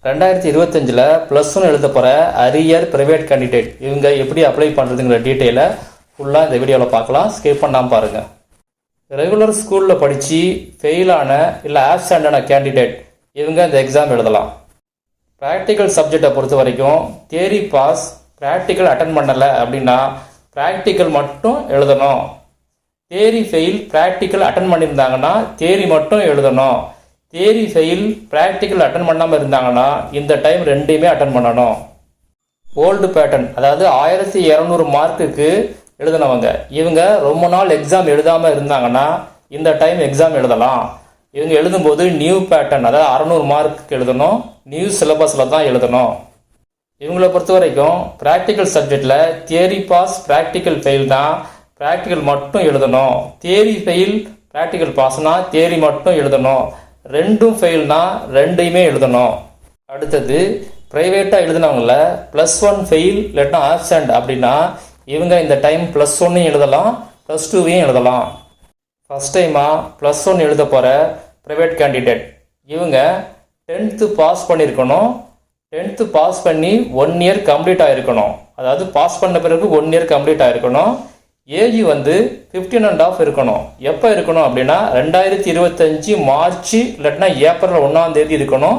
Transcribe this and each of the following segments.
2025 +1 எழுத போகிற arrear private candidate இவங்க எப்படி அப்ளை பண்ணுறதுங்கிற டீட்டெயிலை ஃபுல்லாக இந்த வீடியோவில் பார்க்கலாம். ஸ்கிப் பண்ணாமல் பாருங்கள். ரெகுலர் ஸ்கூலில் படித்து ஃபெயிலான இல்லை ஆப்சண்டான கேண்டிடேட் இவங்க இந்த எக்ஸாம் எழுதலாம். ப்ராக்டிக்கல் சப்ஜெக்டை பொறுத்த வரைக்கும் தியரி பாஸ், ப்ராக்டிக்கல் அட்டன் பண்ணலை அப்படின்னா ப்ராக்டிக்கல் மட்டும் எழுதணும். தியரி ஃபெயில், ப்ராக்டிக்கல் அட்டன் பண்ணியிருந்தாங்கன்னா தியரி மட்டும் எழுதணும். தியரி ஃபெயில், ப்ராக்டிக்கல் அட்டன் பண்ணாமல் இருந்தாங்கன்னா இந்த டைம் ரெண்டையுமே அட்டன் பண்ணணும். ஓல்டு பேட்டர்ன், அதாவது 1200 மார்க்குக்கு எழுதினவங்க இவங்க ரொம்ப நாள் எக்ஸாம் எழுதாமல் இருந்தாங்கன்னா இந்த டைம் எக்ஸாம் எழுதலாம். இவங்க எழுதும்போது நியூ பேட்டர்ன், அதாவது 600 மார்க்குக்கு எழுதணும். நியூ சிலபஸில் தான் எழுதணும். இவங்களை பொறுத்த வரைக்கும் ப்ராக்டிக்கல் சப்ஜெக்டில் தியரி பாஸ், ப்ராக்டிக்கல் ஃபெயில் தான் ப்ராக்டிக்கல் மட்டும் எழுதணும். தியரி ஃபெயில், ப்ராக்டிக்கல் பாஸ்னா தியரி மட்டும் எழுதணும். ரெண்டும் ஃபெயில்னா ரெண்டையுமே எழுதணும். அடுத்தது ப்ரைவேட்டாக எழுதினவங்கள +1 ஃபெயில் இல்லைன்னா ஆப்சண்ட் அப்படின்னா இவங்க இந்த டைம் +1 எழுதலாம், +2 எழுதலாம். ஃபஸ்ட் டைமாக +1 எழுத போகிற ப்ரைவேட் கேண்டிடேட் இவங்க 10th பாஸ் பண்ணியிருக்கணும். 10th பாஸ் பண்ணி 1 இயர் கம்ப்ளீட் ஆகிருக்கணும். அதாவது பாஸ் பண்ண பிறகு 1 இயர் கம்ப்ளீட் ஆகிருக்கணும். ஏஜ் 15.5 இருக்கணும். எப்போ இருக்கணும் அப்படின்னா 2025 மார்ச் இல்லாட்டினா ஏப்ரல் 1ஆம் தேதி இருக்கணும்.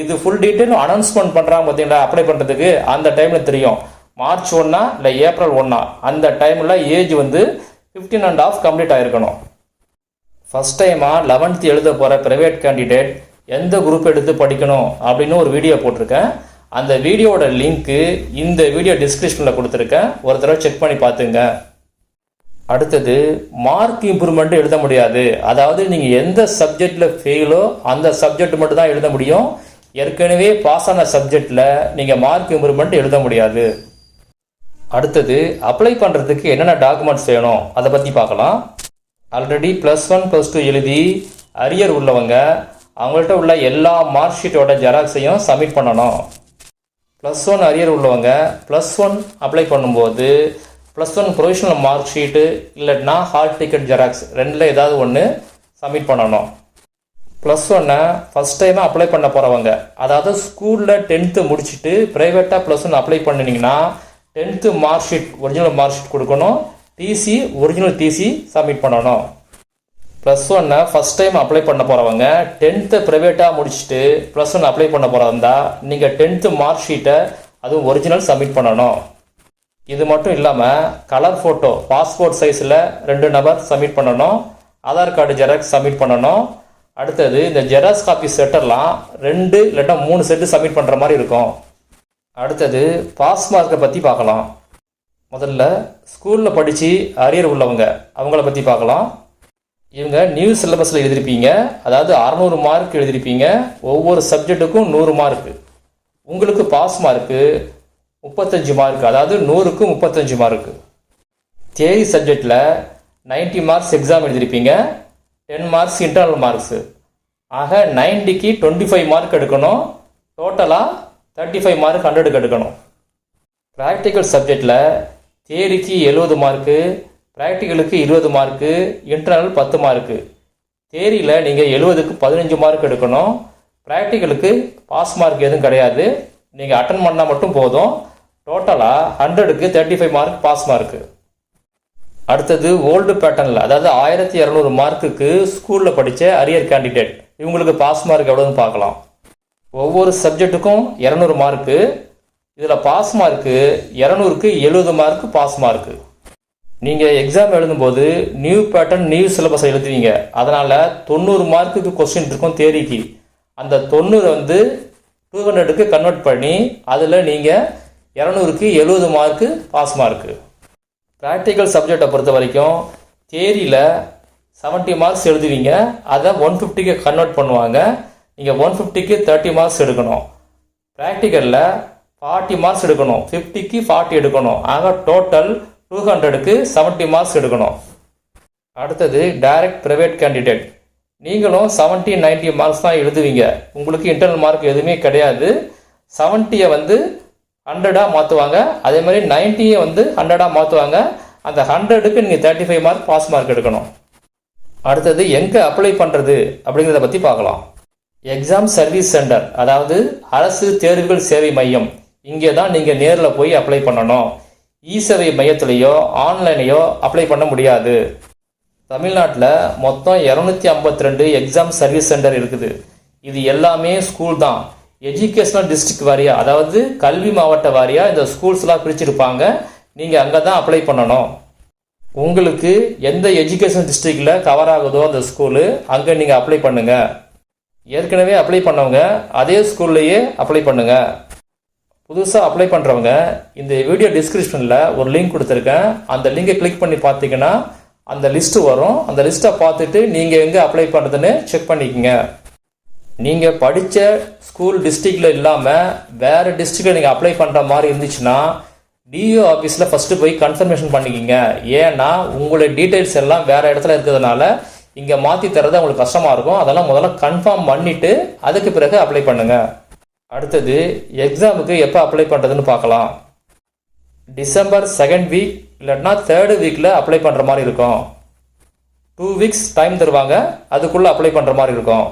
இது ஃபுல் டீட்டெயில் அனௌன்ஸ்மெண்ட் பண்ணுறாங்க பார்த்தீங்களா, அப்ளை பண்ணுறதுக்கு அந்த டைமில் தெரியும். மார்ச் 1 இல்லை ஏப்ரல் 1 அந்த டைமில் ஏஜ் 15.5 கம்ப்ளீட் ஆகிருக்கணும். ஃபஸ்ட் டைமாக 11th எழுத போகிற ப்ரைவேட் கேண்டிடேட் எந்த குரூப் எடுத்து படிக்கணும் அப்படின்னு ஒரு வீடியோ போட்டிருக்கேன். அந்த வீடியோட லிங்க்கு இந்த வீடியோ டிஸ்கிரிப்ஷனில் கொடுத்துருக்கேன். ஒரு தடவை செக் பண்ணி பார்த்துங்க. அடுத்தது மார்க் இம்ப்ரூவ்மெண்ட் எழுத முடியாது. அதாவது நீங்கள் எந்த சப்ஜெக்டில் ஃபெயிலோ அந்த சப்ஜெக்ட் மட்டும் தான் எழுத முடியும். ஏற்கனவே பாஸ் ஆன சப்ஜெக்டில் நீங்கள் மார்க் இம்ப்ரூவ்மெண்ட் எழுத முடியாது. அடுத்தது அப்ளை பண்ணுறதுக்கு என்னென்ன டாக்குமெண்ட்ஸ் வேணும் அதை பற்றி பார்க்கலாம். ஆல்ரெடி +1 +2 எழுதி அரியர் உள்ளவங்க அவங்கள்ட்ட உள்ள எல்லா மார்க் ஷீட்டோட ஜெராக்ஸையும் சப்மிட் பண்ணணும். +1 அரியர் உள்ளவங்க +1 அப்ளை பண்ணும்போது +1 ப்ரொவிஷனல் மார்க் ஷீட்டு இல்லைன்னா ஹால் டிக்கெட் ஜெராக்ஸ் ரெண்டில் ஏதாவது ஒன்று சப்மிட் பண்ணணும். +1 ஃபஸ்ட் டைமாக அப்ளை பண்ண போகிறவங்க, அதாவது ஸ்கூலில் 10th முடிச்சுட்டு ப்ரைவேட்டாக +1 அப்ளை பண்ணினீங்கன்னா 10th mark sheet, original mark sheet கொடுக்கணும். டிசி, ஒரிஜினல் டிசி சப்மிட் பண்ணணும். +1 ஃபஸ்ட் டைம் அப்ளை பண்ண போகிறவங்க 10th ப்ரைவேட்டாக முடிச்சுட்டு +1 அப்ளை பண்ண போகிறதா நீங்கள் 10th மார்க் ஷீட்டை அதுவும் ஒரிஜினல் சப்மிட் பண்ணணும். இது மட்டும் இல்லாமல் கலர் ஃபோட்டோ, பாஸ்போர்ட் சைஸில் 2 நபர் சப்மிட் பண்ணணும். ஆதார் கார்டு ஜெராக்ஸ் சப்மிட் பண்ணணும். அடுத்தது இந்த ஜெராக்ஸ் காப்பி செட்டெல்லாம் 2 இல்லைன்னா 3 செட்டு சப்மிட் பண்ணுற மாதிரி இருக்கும். அடுத்தது பாஸ் மார்க்கை பற்றி பார்க்கலாம். முதல்ல ஸ்கூலில் படித்து அரியர் உள்ளவங்க அவங்கள பற்றி பார்க்கலாம். இவங்க நியூ சிலபஸில் எழுதியிருப்பீங்க. அதாவது 600 மார்க் எழுதியிருப்பீங்க. ஒவ்வொரு சப்ஜெக்ட்டுக்கும் 100 மார்க்கு. உங்களுக்கு பாஸ் மார்க்கு 35 மார்க், அதாவது 100க்கு 35 மார்க்கு. தியரி சப்ஜெக்டில் 90 மார்க்ஸ் எக்ஸாம் எழுதியிருப்பீங்க. 10 மார்க்ஸ் இன்டர்னல் மார்க்ஸு. ஆக 90க்கு 25 மார்க் எடுக்கணும். டோட்டலாக 35 மார்க் 100க்கு எடுக்கணும். ப்ராக்டிக்கல் சப்ஜெக்டில் தியரிக்கு 70 மார்க்கு, ப்ராக்டிக்கலுக்கு 20 மார்க்கு, இன்டர்னல் 10 மார்க்கு. தியரியில் நீங்கள் 70க்கு 15 மார்க் எடுக்கணும். ப்ராக்டிக்கலுக்கு பாஸ் மார்க் எதுவும் கிடையாது, நீங்கள் அட்டன் பண்ணால் மட்டும் போதும். டோட்டலாக 100க்கு 35 மார்க் பாஸ் மார்க்கு. அடுத்தது ஓல்டு பேட்டர்னில், அதாவது 1200 மார்க்குக்கு ஸ்கூலில் படித்த அரியர் கேண்டிடேட் இவங்களுக்கு பாஸ் மார்க் எவ்வளோன்னு பார்க்கலாம். ஒவ்வொரு சப்ஜெக்ட்டுக்கும் 200 மார்க்கு. இதில் பாஸ் மார்க்கு 200க்கு 70 மார்க்கு பாஸ் மார்க்கு. நீங்கள் எக்ஸாம் எழுதும்போது நியூ பேட்டர்ன், நியூ சிலபஸை எழுதுவீங்க. அதனால் 90 மார்க்குக்கு கொஸ்டின் இருக்கும் தேரிக்கு. அந்த 90 200க்கு கன்வெர்ட் பண்ணி அதில் நீங்கள் 200க்கு 70 மார்க்கு பாஸ் மார்க்கு. ப்ராக்டிக்கல் சப்ஜெக்டை பொறுத்த வரைக்கும் தியரியில் 70 மார்க்ஸ் எழுதுவீங்க. அதை 150க்கு கன்வெர்ட் பண்ணுவாங்க. நீங்கள் 150க்கு 30 மார்க்ஸ் எடுக்கணும். ப்ராக்டிக்கலில் 40 மார்க்ஸ் எடுக்கணும். 50க்கு 40 எடுக்கணும். ஆக டோட்டல் 200க்கு 70 மார்க்ஸ் எடுக்கணும். அடுத்தது டைரக்ட் ப்ரைவேட் கேண்டிடேட். நீங்களும் 70, 90 மார்க்ஸ் தான் எழுதுவீங்க. உங்களுக்கு இன்டர்னல் மார்க் எதுவுமே கிடையாது. 70யை 100ஆக மாற்றுவாங்க. அதே மாதிரி 90யை 100ஆக மாற்றுவாங்க. அந்த 100க்கு நீங்கள் 35 மார்க் பாஸ் மார்க் எடுக்கணும். அடுத்தது எங்கே அப்ளை பண்ணுறது அப்படிங்கிறத பற்றி பார்க்கலாம். எக்ஸாம் சர்வீஸ் சென்டர், அதாவது அரசு தேர்வுகள் சேவை மையம், இங்கே தான் நீங்கள் நேரில் போய் அப்ளை பண்ணணும். இ-சேவை மையத்திலேயோ ஆன்லைனையோ அப்ளை பண்ண முடியாது. தமிழ்நாட்டில் மொத்தம் 252 எக்ஸாம் சர்வீஸ் சென்டர் இருக்குது. இது எல்லாமே ஸ்கூல் தான். எஜுகேஷனல் டிஸ்ட்ரிக்ட் வாரியா, அதாவது கல்வி மாவட்ட வாரியா இந்த ஸ்கூல்ஸ்லாம் பிரிச்சிருப்பாங்க. நீங்கள் அங்கே தான் அப்ளை பண்ணணும். உங்களுக்கு எந்த எஜுகேஷன் டிஸ்ட்ரிக்டில் கவர் ஆகுதோ அந்த ஸ்கூலு, அங்கே நீங்கள் அப்ளை பண்ணுங்கள். ஏற்கனவே அப்ளை பண்ணவங்க அதே ஸ்கூல்லையே அப்ளை பண்ணுங்கள். புதுசாக அப்ளை பண்ணுறவங்க இந்த வீடியோ டிஸ்கிரிப்ஷனில் ஒரு லிங்க் கொடுத்துருக்கேன். அந்த லிங்கை கிளிக் பண்ணி பார்த்தீங்கன்னா அந்த லிஸ்ட்டு வரும். அந்த லிஸ்ட்டை பார்த்துட்டு நீங்கள் எங்கே அப்ளை பண்ணுறதுன்னு செக் பண்ணிக்கோங்க. நீங்கள் படித்த ஸ்கூல் டிஸ்ட்ரிக்டில் இல்லாமல் வேறு டிஸ்ட்ரிக்டில் நீங்கள் அப்ளை பண்ணுற மாதிரி இருந்துச்சுன்னா டிஓ ஆஃபீஸில் ஃபஸ்ட்டு போய் கன்ஃபர்மேஷன் பண்ணிக்கிங்க. ஏன்னா உங்களுடைய டீட்டெயில்ஸ் எல்லாம் வேறு இடத்துல இருக்கிறதுனால இங்கே மாற்றி தர்றது உங்களுக்கு கஷ்டமாக இருக்கும். அதெல்லாம் முதல்ல கன்ஃபார்ம் பண்ணிவிட்டு அதுக்கு பிறகு அப்ளை பண்ணுங்கள். அடுத்தது எக்ஸாமுக்கு எப்போ அப்ளை பண்ணுறதுன்னு பார்க்கலாம். டிசம்பர் 2nd வீக் இல்லைன்னா 3rd வீக்கில் அப்ளை பண்ணுற மாதிரி இருக்கும். 2 வீக்ஸ் டைம் தருவாங்க, அதுக்குள்ளே அப்ளை பண்ணுற மாதிரி இருக்கும்.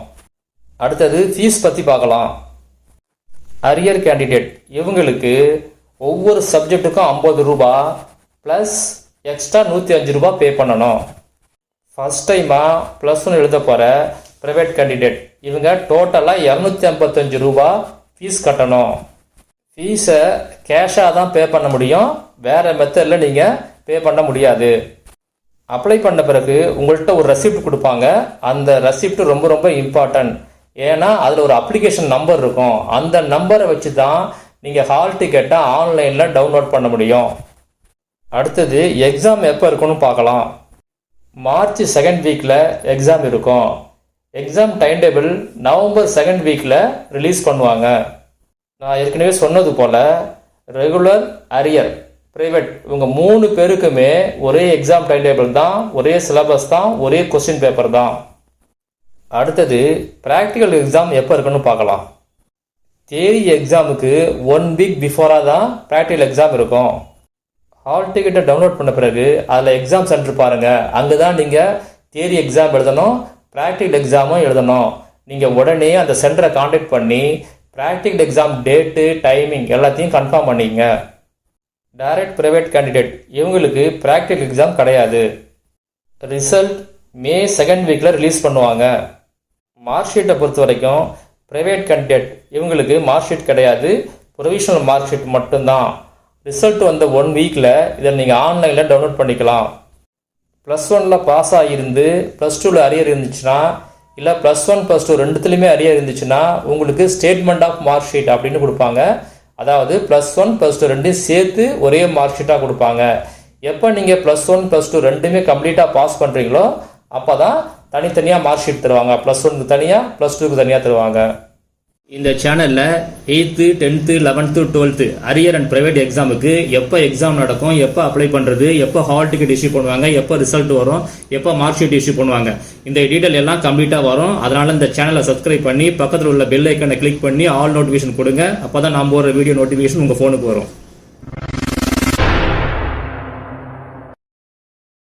அடுத்தது ஃபீஸ் பற்றி பார்க்கலாம். அரியர் கேண்டிடேட் இவங்களுக்கு ஒவ்வொரு சப்ஜெக்ட்டுக்கும் 50 ரூபா ப்ளஸ் எக்ஸ்ட்ரா 105 ரூபா பே பண்ணணும். ஃபஸ்ட் டைமாக +1 எழுத போகிற ப்ரைவேட் கேண்டிடேட் இவங்க டோட்டலாக 255 ரூபா ஃபீஸ் கட்டணும். ஃபீஸை கேஷாக தான் பே பண்ண முடியும், வேறு மெத்தடில் நீங்கள் பே பண்ண முடியாது. அப்ளை பண்ண பிறகு உங்கள்கிட்ட ஒரு ரெசிப்ட் கொடுப்பாங்க. அந்த ரெசிப்ட் ரொம்ப ரொம்ப இம்பார்ட்டன்ட். ஏன்னா அதில் ஒரு அப்ளிகேஷன் நம்பர் இருக்கும். அந்த நம்பரை வச்சு தான் நீங்கள் ஹால் டிக்கெட்டை ஆன்லைனில் டவுன்லோட் பண்ண முடியும். அடுத்தது எக்ஸாம் எப்போ இருக்குன்னு பார்க்கலாம். மார்ச் 2nd வீக்கில் எக்ஸாம் இருக்கும். Exam time table November 2nd வீக்கில் ரிலீஸ் பண்ணுவாங்க. நான் ஏற்கனவே சொன்னது போல் ரெகுலர், அரியர், ப்ரைவேட் இவங்க 3 பேருக்குமே ஒரே எக்ஸாம் டைம் டேபிள் தான், ஒரே சிலபஸ் தான், ஒரே கொஸ்டின் பேப்பர் தான். அடுத்தது ப்ராக்டிக்கல் எக்ஸாம் எப்போ இருக்குன்னு பார்க்கலாம். தியரி எக்ஸாமுக்கு 1 வீக் பிஃபோராக தான் ப்ராக்டிக்கல் எக்ஸாம் இருக்கும். ஹால் டிக்கெட்டை டவுன்லோட் பண்ண பிறகு அதில் எக்ஸாம் சென்டர் பாருங்கள். அங்கே தான் நீங்கள் தியரி எக்ஸாம் எழுதணும், ப்ராக்டிக்கல் எக்ஸாமும் எழுதணும். நீங்கள் உடனே அந்த சென்டரை காண்டாக்ட் பண்ணி ப்ராக்டிக்கல் எக்ஸாம் டேட்டு, டைமிங் எல்லாத்தையும் கன்ஃபார்ம் பண்ணிங்க. டைரக்ட் ப்ரைவேட் கேண்டிடேட் இவங்களுக்கு ப்ராக்டிக்கல் எக்ஸாம் கிடையாது. ரிசல்ட் மே 2nd வீக்கில் ரிலீஸ் பண்ணுவாங்க. மார்க் ஷீட்டை பொறுத்த வரைக்கும் ப்ரைவேட் கேண்டிடேட் இவங்களுக்கு மார்க் ஷீட் கிடையாது, ப்ரொவிஷனல் மார்க் ஷீட் மட்டும்தான். ரிசல்ட் வந்த 1 வீக்கில் இதை நீங்கள் ஆன்லைனில் டவுன்லோட் பண்ணிக்கலாம். +1 பாஸ் ஆகியிருந்து +2 அரியர் இருந்துச்சுன்னா, இல்லை +1 +2 ரெண்டுத்துலேயுமே அரியர் இருந்துச்சுன்னா உங்களுக்கு ஸ்டேட்மெண்ட் ஆஃப் மார்க் ஷீட் அப்படின்னு கொடுப்பாங்க. அதாவது +1 +2 ரெண்டையும் சேர்த்து ஒரே மார்க் ஷீட்டாக கொடுப்பாங்க. எப்போ நீங்கள் +1 +2 ரெண்டுமே கம்ப்ளீட்டாக பாஸ் பண்ணுறீங்களோ அப்போ தான் தனித்தனியாக மார்க் ஷீட் தருவாங்க. +1க்கு தனியாக, +2க்கு தனியாக தருவாங்க. இந்த சேனலில் 8th 10th 11th 12th arrear and private எக்ஸாமுக்கு எப்போ எக்ஸாம் நடக்கும், எப்போ அப்ளை பண்ணுறது, எப்போ ஹால் டிக்கெட் இஷ்யூ பண்ணுவாங்க, எப்போ ரிசல்ட் வரும், எப்போ மார்க் ஷீட் இஷ்யூ பண்ணுவாங்க, இந்த டீட்டெயில் எல்லாம் கம்ப்ளீட்டாக வரும். அதனால் இந்த சேனலை சப்ஸ்கிரைப் பண்ணி பக்கத்தில் உள்ள பெல் ஐக்கனை கிளிக் பண்ணி ஆல் நோட்டிஃபிகேஷன் கொடுங்க. அப்போ தான் நான் போகிற வீடியோ நோட்டிஃபிகேஷன் உங்கள் ஃபோனுக்கு வரும்.